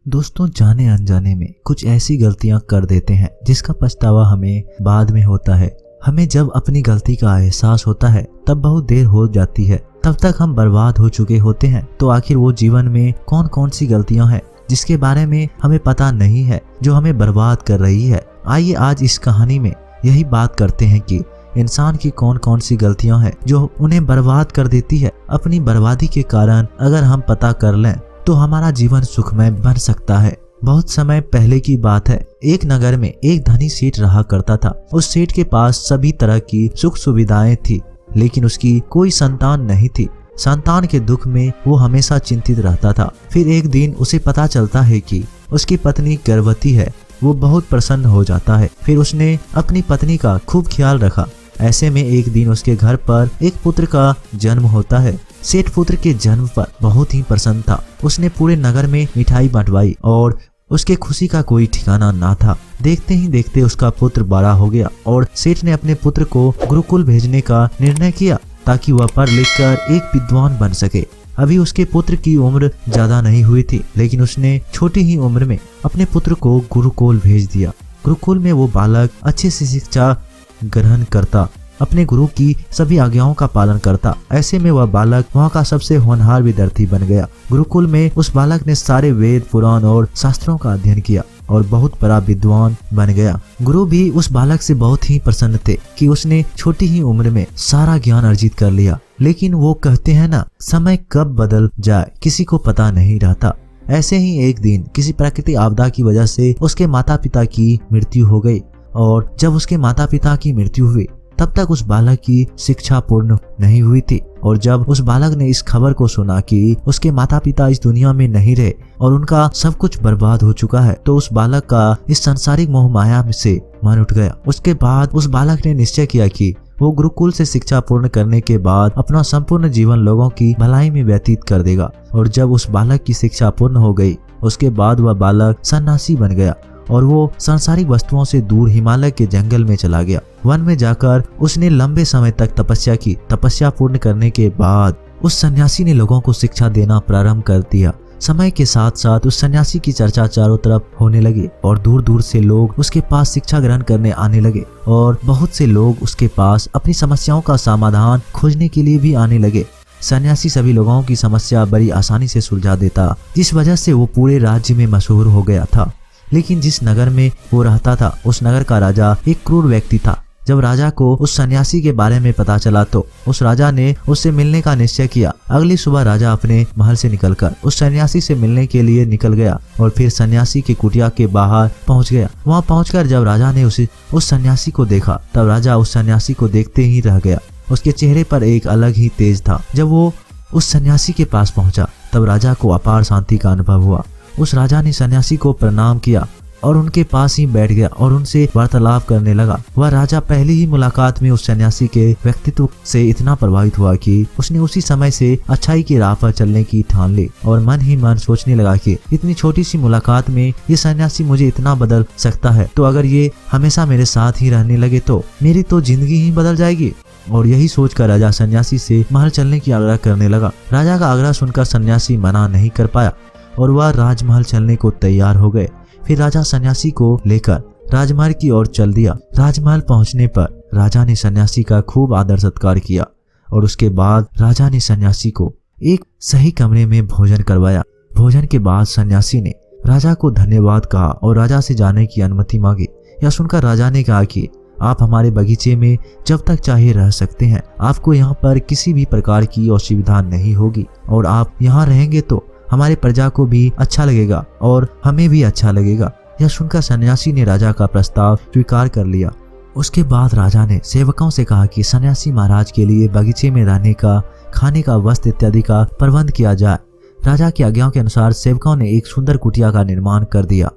दोस्तों, जाने अनजाने में कुछ ऐसी गलतियां कर देते हैं जिसका पछतावा हमें बाद में होता है। हमें जब अपनी गलती का एहसास होता है तब बहुत देर हो जाती है, तब तक हम बर्बाद हो चुके होते हैं। तो आखिर वो जीवन में कौन कौन सी गलतियां हैं जिसके बारे में हमें पता नहीं है, जो हमें बर्बाद कर रही है। आइए आज इस कहानी में यही बात करते हैं कि इंसान की कौन कौन सी गलतियां हैं जो उन्हें बर्बाद कर देती है। अपनी बर्बादी के कारण अगर हम पता कर लें तो हमारा जीवन सुखमय बन सकता है। बहुत समय पहले की बात है, एक नगर में एक धनी सेठ रहा करता था। उस सेठ के पास सभी तरह की सुख सुविधाएं थी, लेकिन उसकी कोई संतान नहीं थी। संतान के दुख में वो हमेशा चिंतित रहता था। फिर एक दिन उसे पता चलता है कि उसकी पत्नी गर्भवती है। वो बहुत प्रसन्न हो जाता है। फिर उसने अपनी पत्नी का खूब ख्याल रखा। ऐसे में एक दिन उसके घर पर एक पुत्र का जन्म होता है। सेठ पुत्र के जन्म पर बहुत ही प्रसन्न था। उसने पूरे नगर में मिठाई बंटवाई और उसके खुशी का कोई ठिकाना ना था। देखते ही देखते उसका पुत्र बड़ा हो गया और सेठ ने अपने पुत्र को गुरुकुल भेजने का निर्णय किया ताकि वह पढ़ लिख कर एक विद्वान बन सके। अभी उसके पुत्र की उम्र ज्यादा नहीं हुई थी, लेकिन उसने छोटी ही उम्र में अपने पुत्र को गुरुकुल भेज दिया। गुरुकुल में वो बालक अच्छे से शिक्षा ग्रहण करता, अपने गुरु की सभी आज्ञाओं का पालन करता। ऐसे में वह बालक वहाँ का सबसे होनहार विद्यार्थी बन गया। गुरुकुल में उस बालक ने सारे वेद, पुराण और शास्त्रों का अध्ययन किया और बहुत बड़ा विद्वान बन गया। गुरु भी उस बालक से बहुत ही प्रसन्न थे कि उसने छोटी ही उम्र में सारा ज्ञान अर्जित कर लिया। लेकिन वो कहते हैं ना, समय कब बदल जाए किसी को पता नहीं रहता। ऐसे ही एक दिन किसी प्राकृतिक आपदा की वजह से उसके माता पिता की मृत्यु हो गई और जब उसके माता पिता की मृत्यु हुई तब तक उस बालक की शिक्षा पूर्ण नहीं हुई थी। और जब उस बालक ने इस खबर को सुना कि उसके माता पिता इस दुनिया में नहीं रहे और उनका सब कुछ बर्बाद हो चुका है, तो उस बालक का इस सांसारिक मोह माया से मन उठ गया। उसके बाद उस बालक ने निश्चय किया कि वो गुरुकुल से शिक्षा पूर्ण करने के बाद अपना संपूर्ण जीवन लोगों की भलाई में व्यतीत कर देगा। और जब उस बालक की शिक्षा पूर्ण हो गई, उसके बाद वह बालक सन्यासी बन गया और वो सांसारिक वस्तुओं से दूर हिमालय के जंगल में चला गया। वन में जाकर उसने लंबे समय तक तपस्या की। तपस्या पूर्ण करने के बाद उस सन्यासी ने लोगों को शिक्षा देना प्रारंभ कर दिया। समय के साथ साथ उस सन्यासी की चर्चा चारों तरफ होने लगी और दूर दूर से लोग उसके पास शिक्षा ग्रहण करने आने लगे और बहुत से लोग उसके पास अपनी समस्याओं का समाधान खोजने के लिए भी आने लगे। सन्यासी सभी लोगों की समस्या बड़ी आसानी से सुलझा देता, जिस वजह से वो पूरे राज्य में मशहूर हो गया था। लेकिन जिस नगर में वो रहता था, उस नगर का राजा एक क्रूर व्यक्ति था। जब राजा को उस सन्यासी के बारे में पता चला तो उस राजा ने उससे मिलने का निश्चय किया। अगली सुबह राजा अपने महल से निकलकर उस सन्यासी से मिलने के लिए निकल गया और फिर सन्यासी की कुटिया के बाहर पहुंच गया। वहां पहुंचकर जब राजा ने उस सन्यासी को देखा, तब राजा उस सन्यासी को देखते ही रह गया। उसके चेहरे पर एक अलग ही तेज था। जब वो उस सन्यासी के पास पहुंचा तब राजा को अपार शांति का अनुभव हुआ। उस राजा ने सन्यासी को प्रणाम किया और उनके पास ही बैठ गया और उनसे वार्तालाप करने लगा। वह राजा पहली ही मुलाकात में उस सन्यासी के व्यक्तित्व से इतना प्रभावित हुआ कि उसने उसी समय से अच्छाई की राह पर चलने की ठान ली और मन ही मन सोचने लगा कि इतनी छोटी सी मुलाकात में ये सन्यासी मुझे इतना बदल सकता है, तो अगर ये हमेशा मेरे साथ ही रहने लगे तो मेरी तो जिंदगी ही बदल जाएगी। और यही सोचकर राजा सन्यासी से महल चलने की आग्रह करने लगा। राजा का आग्रह सुनकर सन्यासी मना नहीं कर पाया और वह राजमहल चलने को तैयार हो गए। फिर राजा सन्यासी को लेकर राजमार्ग की ओर चल दिया। राजमहल पहुंचने पर राजा ने सन्यासी का खूब आदर सत्कार किया और उसके बाद राजा ने सन्यासी को एक सही कमरे में भोजन करवाया। भोजन के बाद सन्यासी ने राजा को धन्यवाद कहा और राजा से जाने की अनुमति मांगी। यह सुनकर राजा ने कहा कि आप हमारे बगीचे में जब तक चाहे रह सकते हैं। आपको यहाँ पर किसी भी प्रकार की असुविधा नहीं होगी और आप यहाँ रहेंगे तो हमारे प्रजा को भी अच्छा लगेगा और हमें भी अच्छा लगेगा। यह सुनकर सन्यासी ने राजा का प्रस्ताव स्वीकार कर लिया। उसके बाद राजा ने सेवकों से कहा कि सन्यासी महाराज के लिए बगीचे में रहने का, खाने का, वस्त्र इत्यादि का प्रबंध किया जाए। राजा की आज्ञाओं के अनुसार सेवकों ने एक सुंदर कुटिया का निर्माण कर दिया।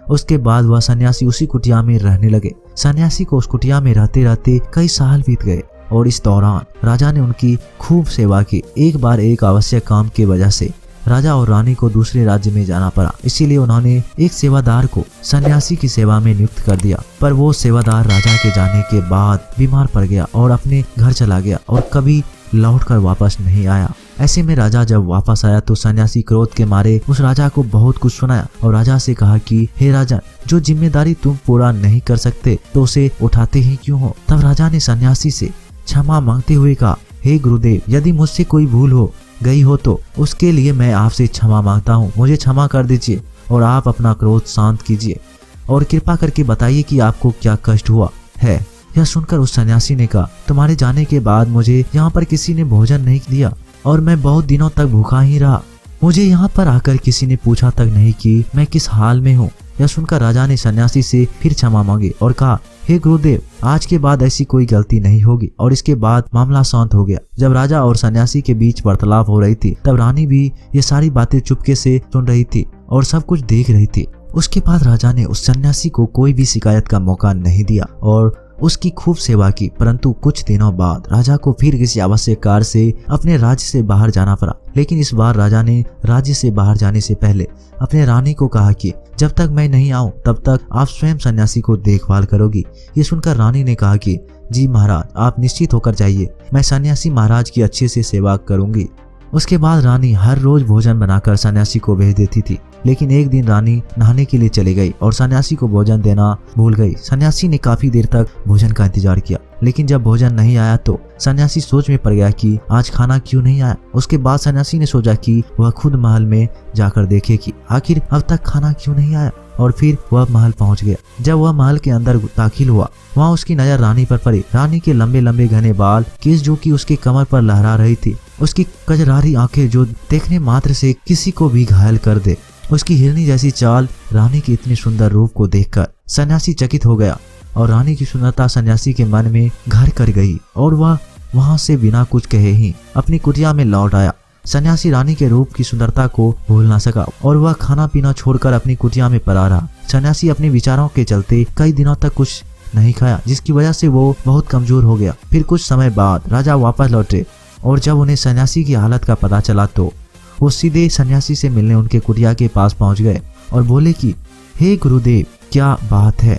उसके बाद वह सन्यासी उसी कुटिया में रहने लगे। सन्यासी को उस कुटिया में रहते रहते कई साल बीत गए और इस दौरान राजा ने उनकी खूब सेवा की। एक बार एक आवश्यक काम की वजह से राजा और रानी को दूसरे राज्य में जाना पड़ा, इसीलिए उन्होंने एक सेवादार को सन्यासी की सेवा में नियुक्त कर दिया। पर वो सेवादार राजा के जाने के बाद बीमार पड़ गया और अपने घर चला गया और कभी लौटकर वापस नहीं आया। ऐसे में राजा जब वापस आया तो सन्यासी क्रोध के मारे उस राजा को बहुत कुछ सुनाया और राजा से कहा कि हे राजन, जो जिम्मेदारी तुम पूरा नहीं कर सकते तो उसे उठाते ही क्यों हो। तब राजा ने सन्यासी से क्षमा मांगते हुए कहा, हे गुरुदेव, यदि मुझसे कोई भूल हो गई हो तो उसके लिए मैं आपसे क्षमा मांगता हूँ। मुझे क्षमा कर दीजिए और आप अपना क्रोध शांत कीजिए और कृपा करके बताइए कि आपको क्या कष्ट हुआ है। यह सुनकर उस सन्यासी ने कहा, तुम्हारे जाने के बाद मुझे यहाँ पर किसी ने भोजन नहीं दिया और मैं बहुत दिनों तक भूखा ही रहा। मुझे यहाँ पर आकर किसी ने पूछा तक नहीं कि मैं किस हाल में हूँ। यह सुनकर राजा ने सन्यासी से फिर क्षमा मांगी और कहा, हे गुरुदेव, आज के बाद ऐसी कोई गलती नहीं होगी। और इसके बाद मामला शांत हो गया। जब राजा और सन्यासी के बीच वार्तालाप हो रही थी तब रानी भी ये सारी बातें चुपके से सुन रही थी और सब कुछ देख रही थी। उसके बाद राजा ने उस सन्यासी को कोई भी शिकायत का मौका नहीं दिया और उसकी खूब सेवा की। परंतु कुछ दिनों बाद राजा को फिर किसी आवश्यक कार्य से अपने राज्य से बाहर जाना पड़ा। लेकिन इस बार राजा ने राज्य से बाहर जाने से पहले अपने रानी को कहा कि जब तक मैं नहीं आऊं तब तक आप स्वयं सन्यासी को देखभाल करोगी। ये सुनकर रानी ने कहा कि जी महाराज, आप निश्चित होकर जाइए, मैं सन्यासी महाराज की अच्छे से सेवा करूंगी। उसके बाद रानी हर रोज भोजन बनाकर सन्यासी को भेज देती थी। लेकिन एक दिन रानी नहाने के लिए चली गई और सन्यासी को भोजन देना भूल गई। सन्यासी ने काफी देर तक भोजन का इंतजार किया, लेकिन जब भोजन नहीं आया तो सन्यासी सोच में पड़ गया कि आज खाना क्यों नहीं आया। उसके बाद सन्यासी ने सोचा कि वह खुद महल में जाकर देखे कि आखिर अब तक खाना क्यों नहीं आया और फिर वह महल पहुंच गया। जब वह महल के अंदर दाखिल हुआ, वहाँ उसकी नजर रानी पर पड़ी। रानी के लंबे लंबे घने बाल, केस जो कि उसके कमर पर लहरा रही थी, उसकी कजरारी आंखें जो देखने मात्र से किसी को भी घायल कर दे, उसकी हिरनी जैसी चाल। रानी के इतने सुंदर रूप को देखकर सन्यासी चकित हो गया और रानी की सुंदरता सन्यासी के मन में घर कर गई और वह वहां से बिना कुछ कहे ही अपनी कुटिया में लौट आया। सन्यासी रानी के रूप की सुंदरता को भूल ना सका और वह खाना पीना छोड़कर अपनी कुटिया में पड़ा रहा। सन्यासी अपने विचारों के चलते कई दिनों तक कुछ नहीं खाया, जिसकी वजह से वो बहुत कमजोर हो गया। फिर कुछ समय बाद राजा वापस लौटे और जब उन्हें सन्यासी की हालत का पता चला तो वो सीधे सन्यासी से मिलने उनके कुटिया के पास पहुंच गए और बोले कि हे गुरुदेव, क्या बात है,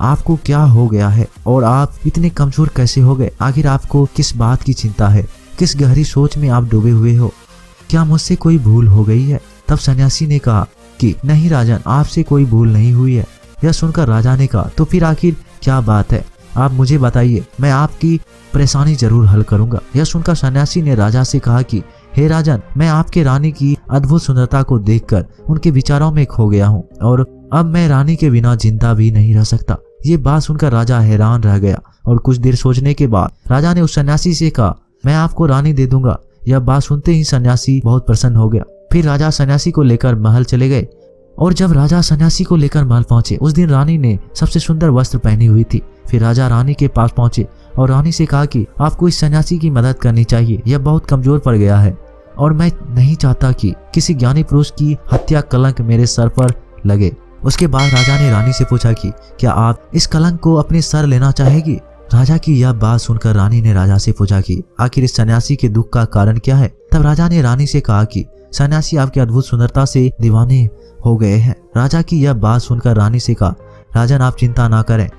आपको क्या हो गया है और आप इतने कमजोर कैसे हो गए? आखिर आपको किस बात की चिंता है? किस गहरी सोच में आप डूबे हुए हो? क्या मुझसे कोई भूल हो गई है? तब सन्यासी ने कहा कि नहीं राजन, आपसे कोई भूल नहीं हुई है। यह सुनकर राजा ने कहा, तो फिर आखिर क्या बात है, आप मुझे बताइए, मैं आपकी परेशानी जरूर हल करूंगा। यह सुनकर सन्यासी ने राजा से कहा कि हे राजन, मैं आपके रानी की अद्भुत सुंदरता को देखकर उनके विचारों में खो गया हूँ और अब मैं रानी के बिना जिंदा भी नहीं रह सकता। ये बात सुनकर राजा हैरान रह गया और कुछ देर सोचने के बाद राजा ने उस सन्यासी से कहा, मैं आपको रानी दे दूंगा। यह बात सुनते ही सन्यासी बहुत प्रसन्न हो गया। फिर राजा सन्यासी को लेकर महल चले गए और जब राजा सन्यासी को लेकर महल पहुंचे, उस दिन रानी ने सबसे सुंदर वस्त्र पहनी हुई थी। फिर राजा रानी के पास पहुंचे और रानी से कहा कि आपको इस सन्यासी की मदद करनी चाहिए, यह बहुत कमजोर पड़ गया है और मैं नहीं चाहता कि किसी ज्ञानी पुरुष की हत्या कलंक मेरे सर पर लगे। उसके बाद राजा ने रानी से पूछा कि क्या आप इस कलंक को अपने सर लेना चाहेगी? राजा की यह बात सुनकर रानी ने राजा से पूछा कि आखिर इस सन्यासी के दुख का कारण क्या है? तब राजा ने रानी से कहा कि सन्यासी आपकी अद्भुत सुंदरता से दीवाने हो गए हैं। राजा की यह बात सुनकर रानी से कहा, राजन आप चिंता ना करें,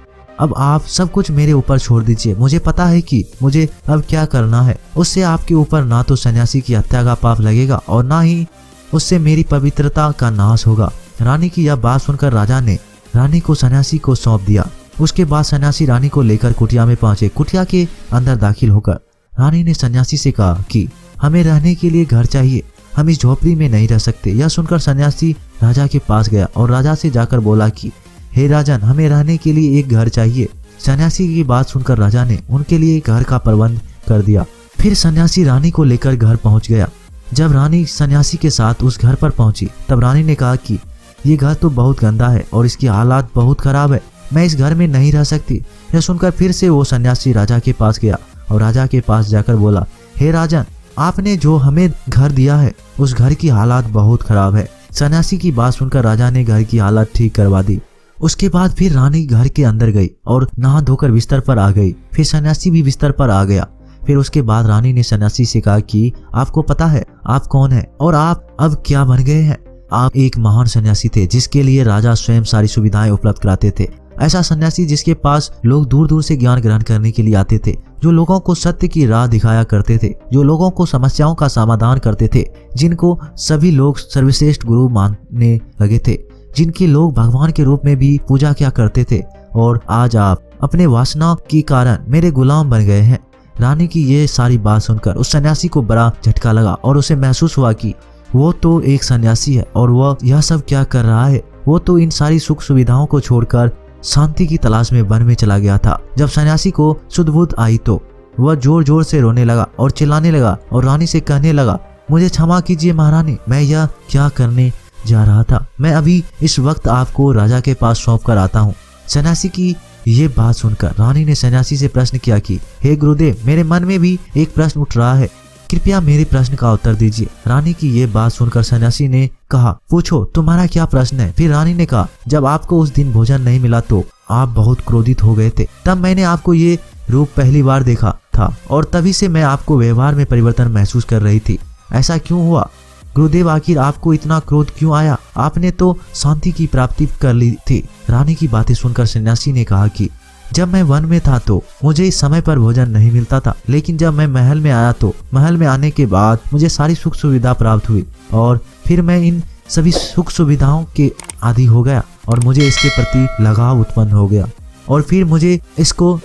अब आप सब कुछ मेरे ऊपर छोड़ दीजिए। मुझे पता है कि मुझे अब क्या करना है। उससे आपके ऊपर ना तो सन्यासी की हत्या का पाप लगेगा और ना ही उससे मेरी पवित्रता का नाश होगा। रानी की यह बात सुनकर राजा ने रानी को सन्यासी को सौंप दिया। उसके बाद सन्यासी रानी को लेकर कुटिया में पहुंचे। कुटिया के अंदर दाखिल होकर रानी ने सन्यासी से कहा कि हमें रहने के लिए घर चाहिए, हम इस झोपड़ी में नहीं रह सकते। यह सुनकर सन्यासी राजा के पास गया और राजा से जाकर बोला कि हे राजन, हमें रहने के लिए एक घर चाहिए। सन्यासी की बात सुनकर राजा ने उनके लिए घर का प्रबंध कर दिया। फिर सन्यासी रानी को लेकर घर पहुंच गया। जब रानी सन्यासी के साथ उस घर पर पहुंची तब रानी ने कहा कि ये घर तो बहुत गंदा है और इसकी हालात बहुत खराब है, मैं इस घर में नहीं रह सकती। यह सुनकर फिर से वो सन्यासी राजा के पास गया और राजा के पास जाकर बोला, हे राजन, आपने जो हमें घर दिया है उस घर की हालात बहुत खराब है। सन्यासी की बात सुनकर राजा ने घर की हालत ठीक करवा दी। उसके बाद फिर रानी घर के अंदर गई और नहा धोकर बिस्तर पर आ गई। फिर सन्यासी भी बिस्तर पर आ गया। फिर उसके बाद रानी ने सन्यासी से कहा कि आपको पता है आप कौन है और आप अब क्या बन गए हैं? आप एक महान सन्यासी थे जिसके लिए राजा स्वयं सारी सुविधाएं उपलब्ध कराते थे। ऐसा सन्यासी जिसके पास लोग दूर दूर से ज्ञान ग्रहण करने के लिए आते थे, जो लोगों को सत्य की राह दिखाया करते थे, जो लोगों को समस्याओं का समाधान करते थे, जिनको सभी लोग सर्वश्रेष्ठ गुरु मानने लगे थे, जिनकी लोग भगवान के रूप में भी पूजा किया करते थे। और आज आप अपने वासना के कारण मेरे गुलाम बन गए हैं। रानी की ये सारी बात सुनकर उस सन्यासी को बड़ा झटका लगा और उसे महसूस हुआ कि वो तो एक सन्यासी है और वह यह सब क्या कर रहा है। वो तो इन सारी सुख सुविधाओं को छोड़कर शांति की तलाश में वन में चला गया था। जब सन्यासी को शुद्ध बुद्ध आई तो वह जोर जोर से रोने लगा और चिल्लाने लगा और रानी से कहने लगा, मुझे क्षमा कीजिए महारानी, मैं यह क्या करने जा रहा था। मैं अभी इस वक्त आपको राजा के पास सौंप कर आता हूँ। सन्यासी की ये बात सुनकर रानी ने सन्यासी से प्रश्न किया कि हे गुरुदेव, मेरे मन में भी एक प्रश्न उठ रहा है, कृपया मेरे प्रश्न का उत्तर दीजिए। रानी की ये बात सुनकर सन्यासी ने कहा, पूछो तुम्हारा क्या प्रश्न है। फिर रानी ने कहा, जब आपको उस दिन भोजन नहीं मिला तो आप बहुत क्रोधित हो गए थे। तब मैंने आपको ये रूप पहली बार देखा था और तभी से मैं आपको व्यवहार में परिवर्तन महसूस कर रही थी। ऐसा क्यों हुआ गुरुदेव? आखिर आपको इतना क्रोध क्यों आया? आपने तो शांति की प्राप्ति कर ली थी। रानी की बातें सुनकर सन्यासी ने कहा कि जब मैं वन में था तो मुझे इस समय पर भोजन नहीं मिलता था, लेकिन जब मैं महल में आया तो महल में आने के बाद मुझे सारी सुख सुविधा प्राप्त हुई और फिर मैं इन सभी सुख सुविधाओं के आदी हो गया और मुझे इसके प्रति लगाव उत्पन्न हो गया और फिर मुझे इसको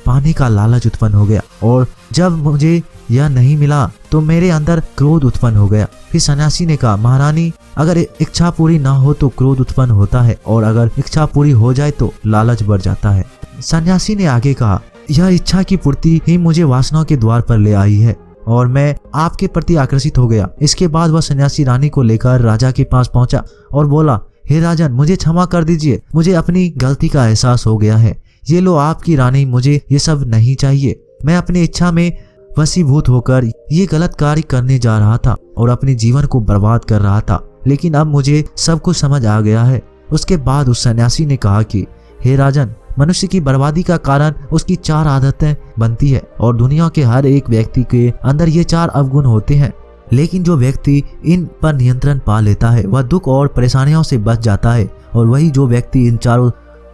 पाने का लालच उत्पन्न हो गया और जब मुझे यह नहीं मिला तो मेरे अंदर क्रोध उत्पन्न हो गया। फिर सन्यासी ने कहा, महारानी, अगर इच्छा पूरी ना हो तो क्रोध उत्पन्न होता है और अगर इच्छा पूरी हो जाए तो लालच बढ़ जाता है। सन्यासी ने आगे कहा, यह इच्छा की पूर्ति ही मुझे वासनाओं के द्वार पर ले आई है और मैं आपके प्रति आकर्षित हो गया। इसके बाद वह सन्यासी रानी को लेकर राजा के पास पहुंचा और बोला, हे राजन, मुझे क्षमा कर दीजिए, मुझे अपनी गलती का एहसास हो गया है। ये लो आपकी रानी, मुझे ये सब नहीं चाहिए। मैं अपनी इच्छा में वशीभूत होकर ये गलत कार्य करने जा रहा था और अपने जीवन को बर्बाद कर रहा था, लेकिन अब मुझे सब कुछ समझ आ गया है। उसके बाद उस सन्यासी ने कहा कि हे राजन, मनुष्य की बर्बादी का कारण उसकी 4 आदतें बनती है और दुनिया के हर एक व्यक्ति के अंदर ये 4 अवगुण होते हैं, लेकिन जो व्यक्ति इन पर नियंत्रण पा लेता है वह दुख और परेशानियों से बच जाता है और वही जो व्यक्ति इन चारों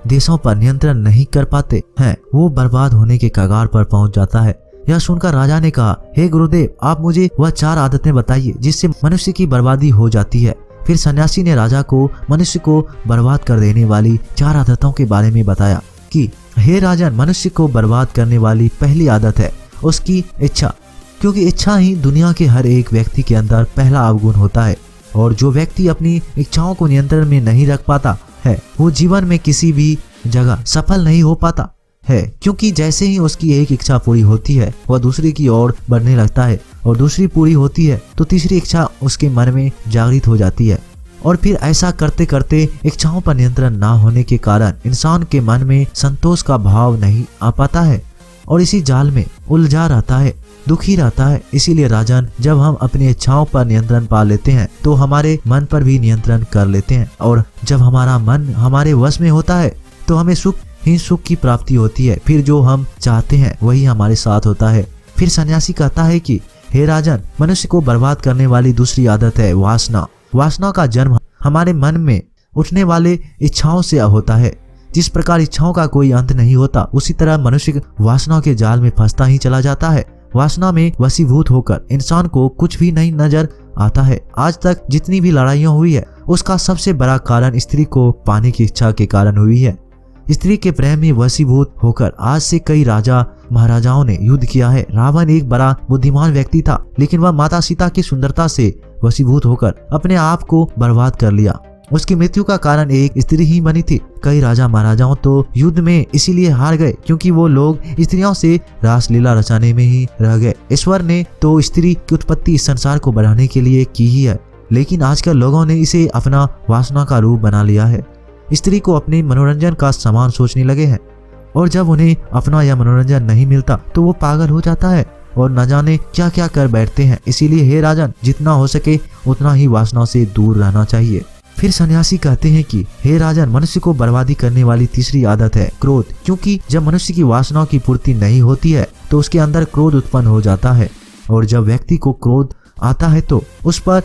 देशों पर नियंत्रण नहीं कर पाते हैं वो बर्बाद होने के कगार पर पहुंच जाता है। यह सुनकर राजा ने कहा, हे गुरुदेव, आप मुझे वह 4 आदतें बताइए जिससे मनुष्य की बर्बादी हो जाती है। फिर सन्यासी ने राजा को मनुष्य को बर्बाद कर देने वाली 4 आदतों के बारे में बताया कि हे राजन, मनुष्य को बर्बाद करने वाली पहली आदत है उसकी इच्छा, क्योंकि इच्छा ही दुनिया के हर एक व्यक्ति के अंदर पहला अवगुण होता है और जो व्यक्ति अपनी इच्छाओं को नियंत्रण में नहीं रख पाता है वो जीवन में किसी भी जगह सफल नहीं हो पाता है, क्योंकि जैसे ही उसकी एक इच्छा पूरी होती है वह दूसरी की ओर बढ़ने लगता है और दूसरी पूरी होती है तो तीसरी इच्छा उसके मन में जागृत हो जाती है और फिर ऐसा करते करते इच्छाओं पर नियंत्रण ना होने के कारण इंसान के मन में संतोष का भाव नहीं आ पाता है और इसी जाल में उलझा रहता है, दुखी रहता है। इसीलिए राजन, जब हम अपनी इच्छाओं पर नियंत्रण पा लेते हैं तो हमारे मन पर भी नियंत्रण कर लेते हैं और जब हमारा मन हमारे वश में होता है तो हमें सुख ही सुख की प्राप्ति होती है। फिर जो हम चाहते हैं वही हमारे साथ होता है। फिर सन्यासी कहता है कि हे राजन, मनुष्य को बर्बाद करने वाली दूसरी आदत है वासना। वासना का जन्म हमारे मन में उठने वाले इच्छाओं से होता है। जिस प्रकार इच्छाओं का कोई अंत नहीं होता उसी तरह मनुष्य वासनाओं के जाल में फंसता ही चला जाता है। वासना में वशीभूत होकर इंसान को कुछ भी नहीं नजर आता है। आज तक जितनी भी लड़ाइयाँ हुई है उसका सबसे बड़ा कारण स्त्री को पाने की इच्छा के कारण हुई है। स्त्री के प्रेम में वशीभूत होकर आज से कई राजा महाराजाओं ने युद्ध किया है। रावण एक बड़ा बुद्धिमान व्यक्ति था, लेकिन वह माता सीता की सुंदरता से वशीभूत होकर अपने आप को बर्बाद कर लिया। उसकी मृत्यु का कारण एक स्त्री ही बनी थी। कई राजा महाराजाओं तो युद्ध में इसीलिए हार गए क्योंकि वो लोग स्त्रियों से रासलीला रचाने में ही रह गए। ईश्वर ने तो स्त्री की उत्पत्ति इस संसार को बढ़ाने के लिए की ही है, लेकिन आजकल लोगों ने इसे अपना वासना का रूप बना लिया है। स्त्री को अपने मनोरंजन का सामान सोचने लगे हैं और जब उन्हें अपना यह मनोरंजन नहीं मिलता तो वो पागल हो जाता है और न जाने क्या क्या कर बैठते हैं। इसीलिए हे राजन, जितना हो सके उतना ही वासनाओं से दूर रहना चाहिए। फिर सन्यासी कहते हैं कि हे राजन, मनुष्य को बर्बादी करने वाली तीसरी आदत है क्रोध, क्योंकि जब मनुष्य की वासनाओं की पूर्ति नहीं होती है तो उसके अंदर क्रोध उत्पन्न हो जाता है और जब व्यक्ति को क्रोध आता है तो उस पर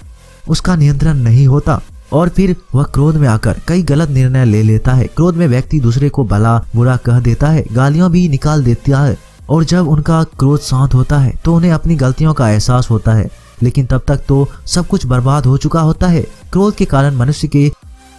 उसका नियंत्रण नहीं होता और फिर वह क्रोध में आकर कई गलत निर्णय ले लेता है। क्रोध में व्यक्ति दूसरे को भला बुरा कह देता है, गालियां भी निकाल देता है और जब उनका क्रोध शांत होता है तो उन्हें अपनी गलतियों का एहसास होता है, लेकिन तब तक तो सब कुछ बर्बाद हो चुका होता है। क्रोध के कारण मनुष्य के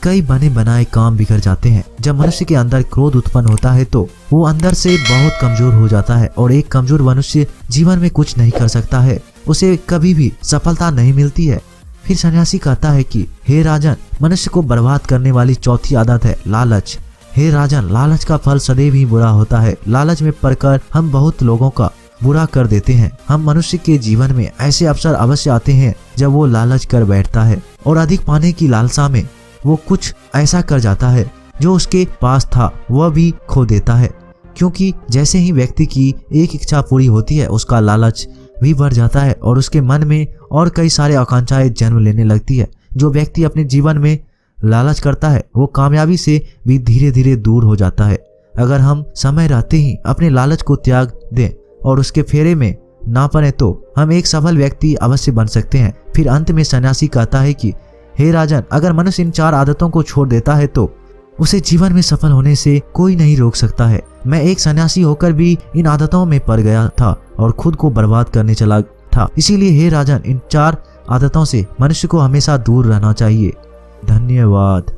कई बने बनाए काम बिगड़ जाते हैं। जब मनुष्य के अंदर क्रोध उत्पन्न होता है तो वो अंदर से बहुत कमजोर हो जाता है और एक कमजोर मनुष्य जीवन में कुछ नहीं कर सकता है, उसे कभी भी सफलता नहीं मिलती है। फिर सन्यासी कहता है कि हे राजन, मनुष्य को बर्बाद करने वाली चौथी आदत है लालच। हे राजन, लालच का फल सदैव ही बुरा होता है। लालच में पड़कर हम बहुत लोगों का बुरा कर देते हैं। हम मनुष्य के जीवन में ऐसे अवसर अवश्य आते हैं जब वो लालच कर बैठता है और अधिक पाने की लालसा में वो कुछ ऐसा कर जाता है जो उसके पास था वह भी खो देता है, क्योंकि जैसे ही व्यक्ति की एक इच्छा पूरी होती है उसका लालच भी बढ़ जाता है और उसके मन में और कई सारे आकांक्षाएं जन्म लेने लगती है। जो व्यक्ति अपने जीवन में लालच करता है वो कामयाबी से भी धीरे धीरे दूर हो जाता है। अगर हम समय रहते ही अपने लालच को त्याग दें और उसके फेरे में ना पड़े तो हम एक सफल व्यक्ति अवश्य बन सकते हैं। फिर अंत में सन्यासी कहता है कि हे राजन, अगर मनुष्य इन 4 आदतों को छोड़ देता है तो उसे जीवन में सफल होने से कोई नहीं रोक सकता है। मैं एक सन्यासी होकर भी इन आदतों में पड़ गया था और खुद को बर्बाद करने चला था। इसीलिए हे राजन, इन 4 आदतों से मनुष्य को हमेशा दूर रहना चाहिए। धन्यवाद।